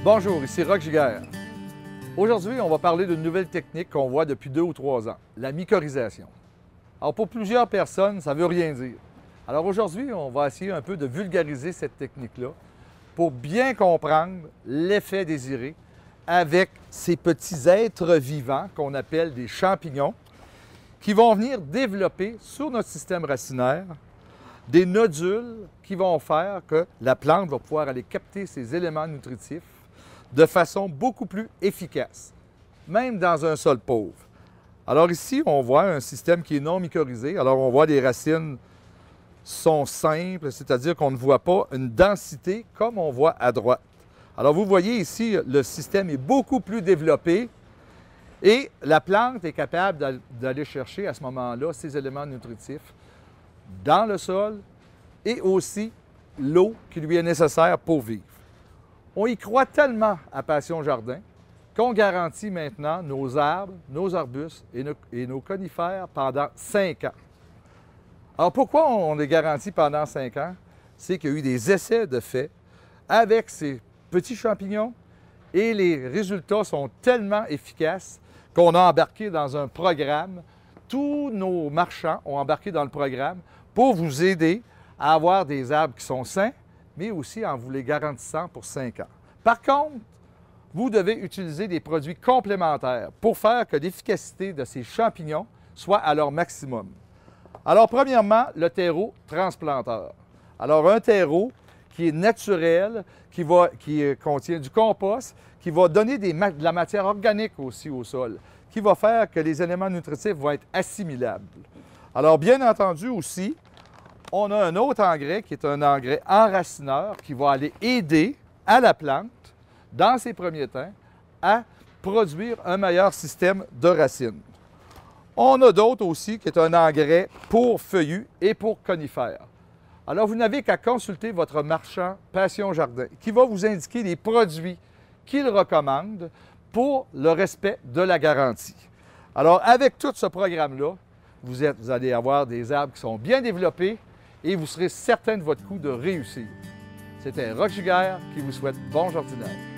Bonjour, ici Roch Giguère. Aujourd'hui, on va parler d'une nouvelle technique qu'on voit depuis 2 ou 3 ans, la mycorhisation. Alors pour plusieurs personnes, ça ne veut rien dire. Alors aujourd'hui, on va essayer un peu de vulgariser cette technique-là pour bien comprendre l'effet désiré avec ces petits êtres vivants qu'on appelle des champignons qui vont venir développer sur notre système racinaire des nodules qui vont faire que la plante va pouvoir aller capter ces éléments nutritifs de façon beaucoup plus efficace, même dans un sol pauvre. Alors ici, on voit un système qui est non mycorhisé. Alors on voit les racines sont simples, c'est-à-dire qu'on ne voit pas une densité comme on voit à droite. Alors vous voyez ici, le système est beaucoup plus développé et la plante est capable d'aller chercher à ce moment-là ces éléments nutritifs dans le sol et aussi l'eau qui lui est nécessaire pour vivre. On y croit tellement à Passion Jardin qu'on garantit maintenant nos arbres, nos arbustes et nos conifères pendant 5 ans. Alors pourquoi on les garantit pendant 5 ans? C'est qu'il y a eu des essais de fait avec ces petits champignons et les résultats sont tellement efficaces qu'on a embarqué dans un programme. Tous nos marchands ont embarqué dans le programme pour vous aider à avoir des arbres qui sont sains, mais aussi en vous les garantissant pour 5 ans. Par contre, vous devez utiliser des produits complémentaires pour faire que l'efficacité de ces champignons soit à leur maximum. Alors, premièrement, le terreau transplanteur. Alors, un terreau qui est naturel, qui contient du compost, qui va donner de la matière organique aussi au sol, qui va faire que les éléments nutritifs vont être assimilables. Alors, bien entendu aussi, on a un autre engrais qui est un engrais enracineur qui va aller aider à la plante, dans ses premiers temps, à produire un meilleur système de racines. On a d'autres aussi qui est un engrais pour feuillus et pour conifères. Alors, vous n'avez qu'à consulter votre marchand Passion Jardin qui va vous indiquer les produits qu'il recommande pour le respect de la garantie. Alors, avec tout ce programme-là, vous allez avoir des arbres qui sont bien développés et vous serez certain de votre coup de réussir. C'était Roch Giguère qui vous souhaite bon jardinage.